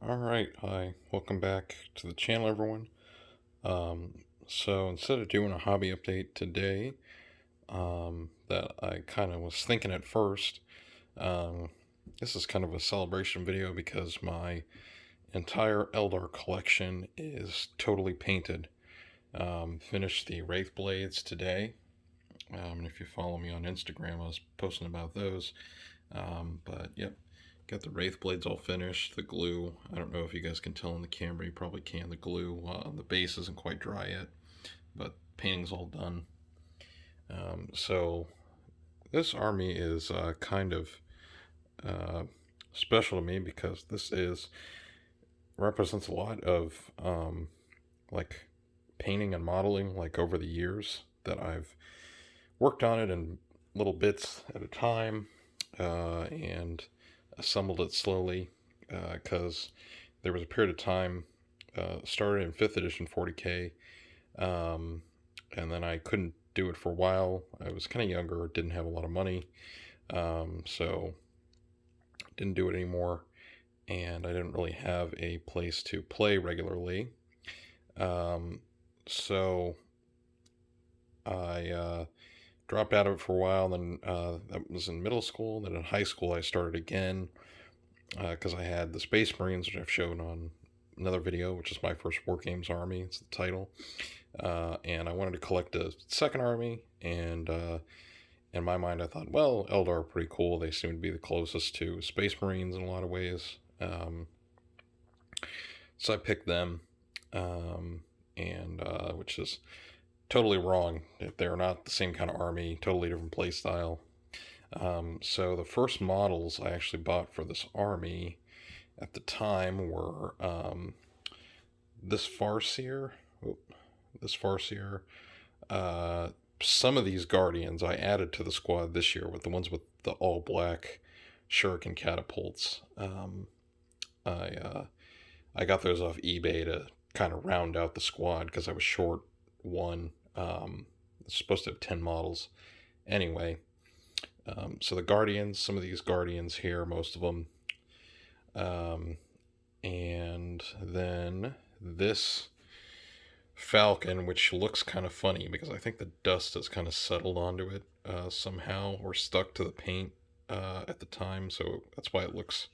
Alright, hi. Welcome back to the channel, everyone. So instead of doing a hobby update today, that I kind of was thinking at first, um, this is kind of a celebration video because my entire Eldar collection is totally painted. Finished the Wraith Blades today, and if you follow me on Instagram, I was posting about those. But yep, got the Wraith Blades all finished. The glue, I don't know if you guys can tell in the camera, you probably can. The glue on the base isn't quite dry yet, but painting's all done. So this army is kind of uh, special to me because this is represents a lot of like painting and modeling like over the years that I've worked on it in little bits at a time, and assembled it slowly because there was a period of time, started in 5th edition 40k, and then I couldn't do it for a while. I was kind of younger, didn't have a lot of money, so didn't do it anymore, and I didn't really have a place to play regularly. So I dropped out of it for a while. Then that was in middle school. Then in high school, I started again because I had the Space Marines, which I've shown on another video, which is my first War Games army. It's the title. And I wanted to collect a second army. And in my mind, I thought, well, Eldar are pretty cool. They seem to be the closest to Space Marines in a lot of ways. So I picked them, and which is totally wrong. They're not the same kind of army, totally different play style. So the first models I actually bought for this army at the time were this Farseer, this Farseer. Some of these Guardians I added to the squad this year with the ones with the all black shuriken catapults. I got those off eBay to kind of round out the squad because I was short one. It's supposed to have 10 models anyway. So the Guardians, some of these Guardians here, most of them. And then this Falcon, which looks kind of funny because I think the dust has kind of settled onto it somehow or stuck to the paint at the time. So that's why it looks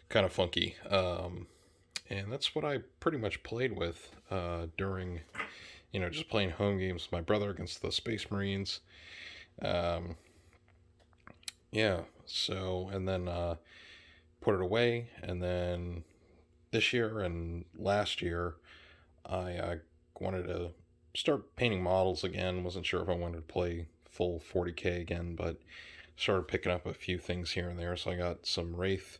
kind of funky. And that's what I pretty much played with during, just playing home games with my brother against the Space Marines. Yeah, so, and then put it away, and then this year and last year, I wanted to start painting models again. Wasn't sure if I wanted to play full 40k again, but started picking up a few things here and there. So I got some Wraith,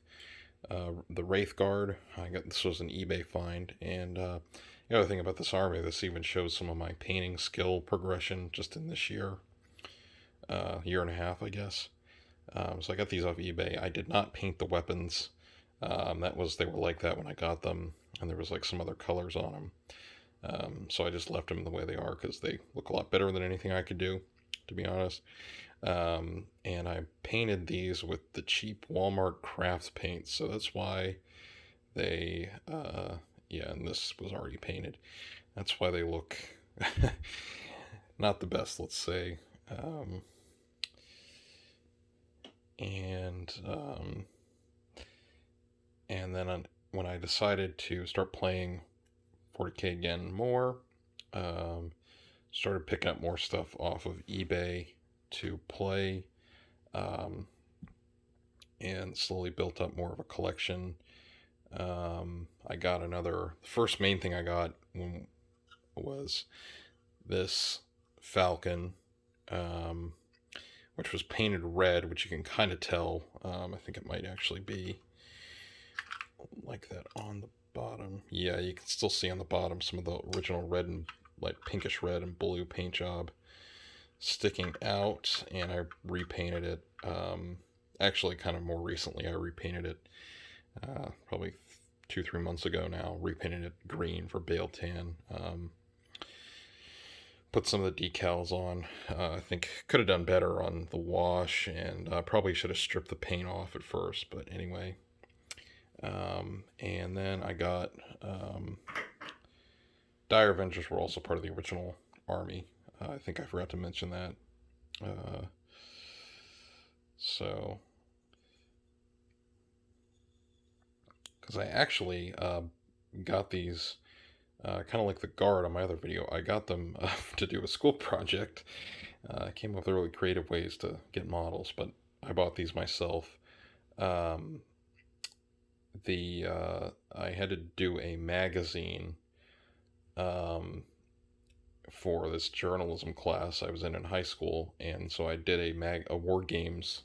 the Wraith Guard. This was an eBay find, and the other thing about this army, this even shows some of my painting skill progression just in this year, year and a half, I guess. So I got these off eBay. I did not paint the weapons. They were like that when I got them, and there was like some other colors on them. So I just left them the way they are because they look a lot better than anything I could do, to be honest. And I painted these with the cheap Walmart crafts paint, so that's why they, and this was already painted. That's why they look not the best, let's say. And then when I decided to start playing 40k again more, started picking up more stuff off of eBay to play, and slowly built up more of a collection. I got the first main thing I got was this Falcon, which was painted red, which you can kind of tell. I think it might actually be like that on the bottom. Yeah, you can still see on the bottom some of the original red and like pinkish red and blue paint job sticking out, and I repainted it. Actually, kind of more recently, I repainted it probably 2-3 months ago now. Repainted it green for Biel tan. Put some of the decals on. I think could have done better on the wash, and probably should have stripped the paint off at first, but anyway. And then I got Dire Avengers were also part of the original army. I think I forgot to mention that. Uh, so, because I actually got these kind of like the guard on my other video. I got them to do a school project. I came up with really creative ways to get models, but I bought these myself. Um, I had to do a magazine um, for this journalism class I was in high school, and so I did a War Games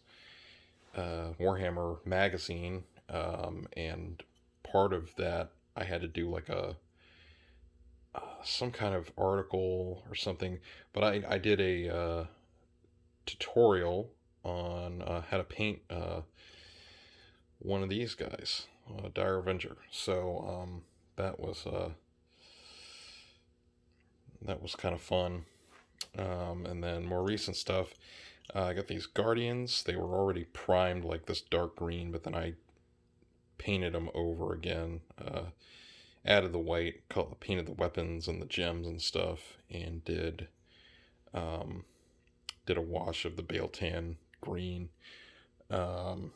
Warhammer magazine, and part of that I had to do like a some kind of article or something, but I did a tutorial on how to paint one of these guys, Dire Avenger. So that was kind of fun. And then more recent stuff, I got these Guardians. They were already primed like this dark green, but then I painted them over again. Added the white, painted the weapons and the gems and stuff, and um, did a wash of the Biel tan green. Um,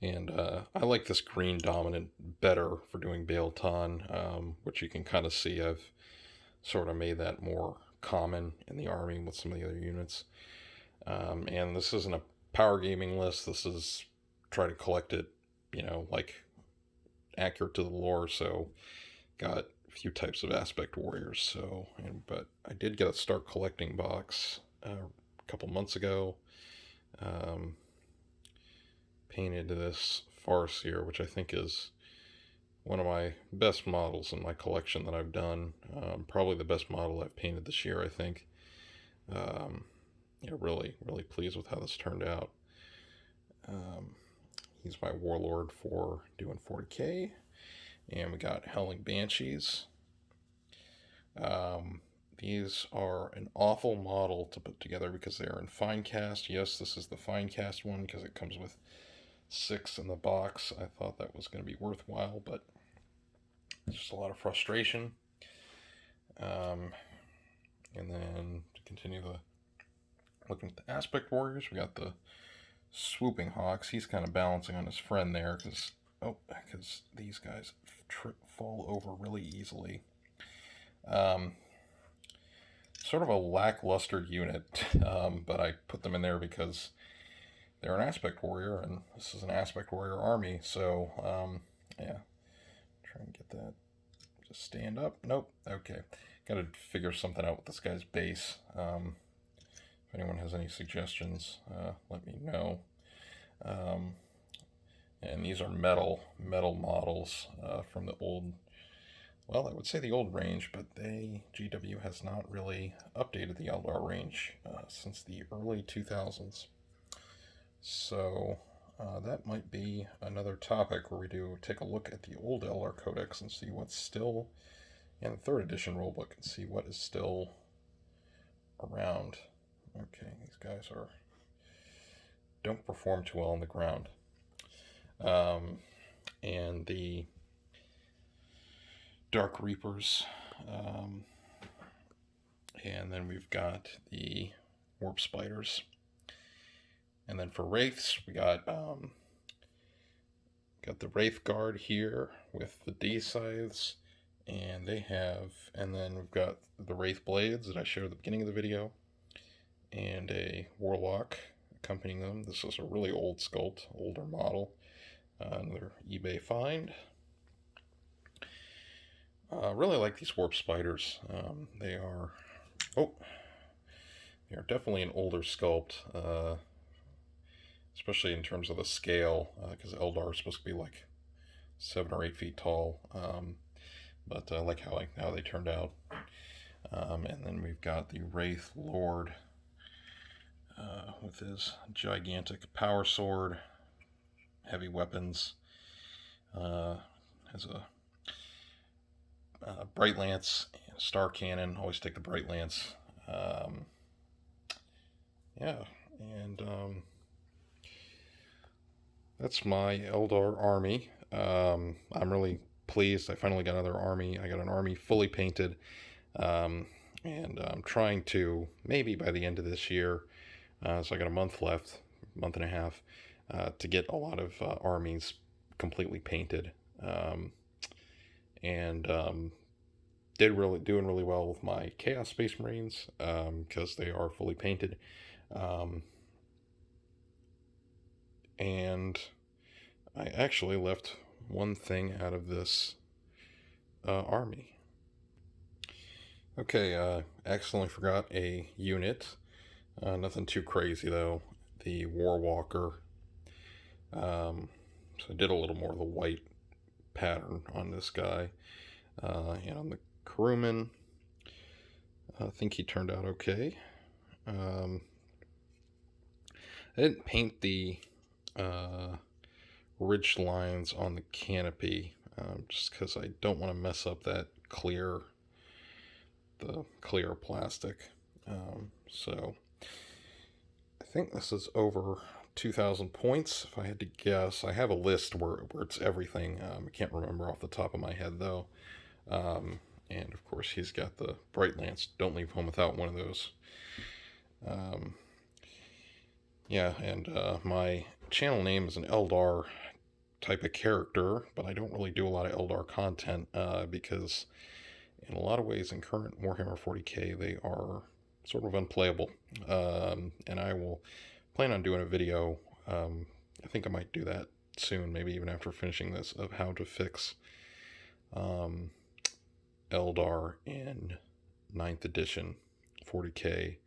and I like this green dominant better for doing Biel tan, which you can kind of see I've sort of made that more common in the army with some of the other units. And this isn't a power gaming list. This is try to collect it, like accurate to the lore. So got a few types of aspect warriors. So, but I did get a start collecting box a couple months ago. Painted this Farseer, which I think is one of my best models in my collection that I've done. Probably the best model I've painted this year, I think. Really, really pleased with how this turned out. He's my warlord for doing 40k. And we got Howling Banshees. These are an awful model to put together because they are in fine cast. Yes, this is the fine cast one because it comes with 6 in the box. I thought that was going to be worthwhile, but it's just a lot of frustration. And then to continue looking at the aspect warriors, we got the Swooping Hawks. He's kind of balancing on his friend there because these guys fall over really easily. Sort of a lackluster unit, but I put them in there because they're an aspect warrior, and this is an aspect warrior army. So yeah, try and get that to stand up. Nope. Okay, got to figure something out with this guy's base. If anyone has any suggestions, let me know. And these are metal models from the old, well, I would say the old range, but GW has not really updated the Eldar range since the early 2000s. So that might be another topic where we take a look at the old Eldar Codex and see what's still in the 3rd edition rulebook and see what is still around. Okay, these guys don't perform too well on the ground. And the Dark Reapers. And then we've got the Warp Spiders. And then for Wraiths, we got the Wraith Guard here with the D-Scythes. And then we've got the Wraith Blades that I showed at the beginning of the video. And a Warlock accompanying them. This is a really old sculpt, older model. Another eBay find. Really like these Warp Spiders. They are definitely an older sculpt, especially in terms of the scale, because Eldar is supposed to be like 7 or 8 feet tall. But I like how they turned out. And then we've got the Wraith Lord with his gigantic power sword, heavy weapons, has a Bright Lance, Star Cannon. Always take the Bright Lance. Yeah, and that's my Eldar army. I'm really pleased. I finally got another army. I got an army fully painted, um, and I'm trying to maybe by the end of this year. So I got a month left, month and a half, to get a lot of armies completely painted, um, and did really doing really well with my Chaos Space Marines because they are fully painted, um, and I actually left one thing out of this army. Okay, accidentally forgot a unit. Nothing too crazy though. The Warwalker. So I did a little more of the white pattern on this guy. And on the crewman, I think he turned out okay. I didn't paint the ridge lines on the canopy just because I don't want to mess up that the clear plastic. So I think this is over 2,000 points. If I had to guess, I have a list where it's everything. I can't remember off the top of my head though. And of course, he's got the Bright Lance. Don't leave home without one of those. Yeah, and my channel name is an Eldar type of character, but I don't really do a lot of Eldar content because in a lot of ways in current Warhammer 40k they are sort of unplayable. And I will plan on doing a video, I think I might do that soon, maybe even after finishing this, of how to fix Eldar in 9th edition 40k.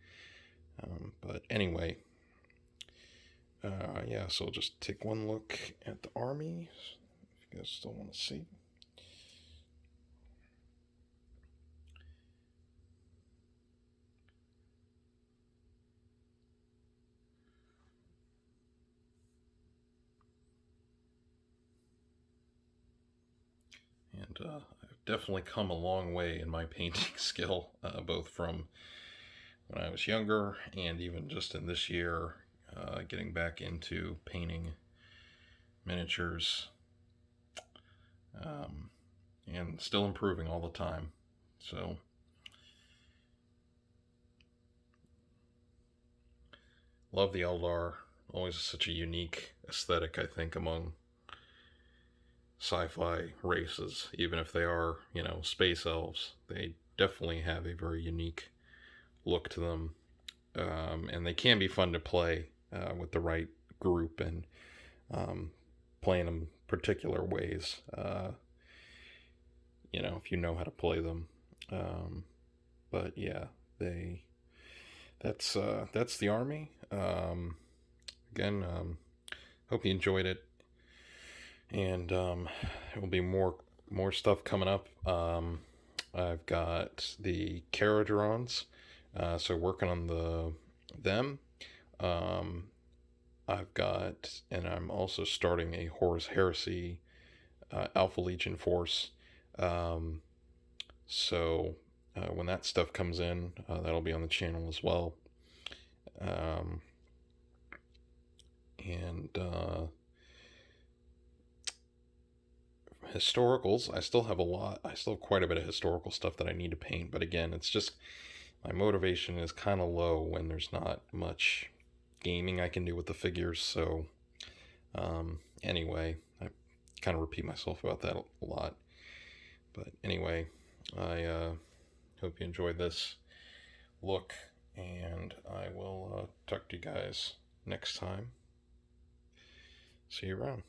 But anyway, yeah, so just take one look at the army, if you guys still want to see. And I've definitely come a long way in my painting skill, both from when I was younger and even just in this year, getting back into painting miniatures, and still improving all the time. So love the Eldar. Always such a unique aesthetic, I think, among sci-fi races. Even if they are, space elves, they definitely have a very unique look to them, and they can be fun to play with the right group and playing them particular ways. If you know how to play them. But yeah, that's the army. Again, hope you enjoyed it, and there will be more stuff coming up. I've got the Caradrons, so working on them. I've got, and I'm also starting a Horus Heresy Alpha Legion force. So when that stuff comes in, that'll be on the channel as well. And historicals, I still have quite a bit of historical stuff that I need to paint, but again, it's just my motivation is kind of low when there's not much gaming I can do with the figures. So anyway, I kind of repeat myself about that a lot, but anyway, I hope you enjoyed this look, and I will talk to you guys next time. See you around.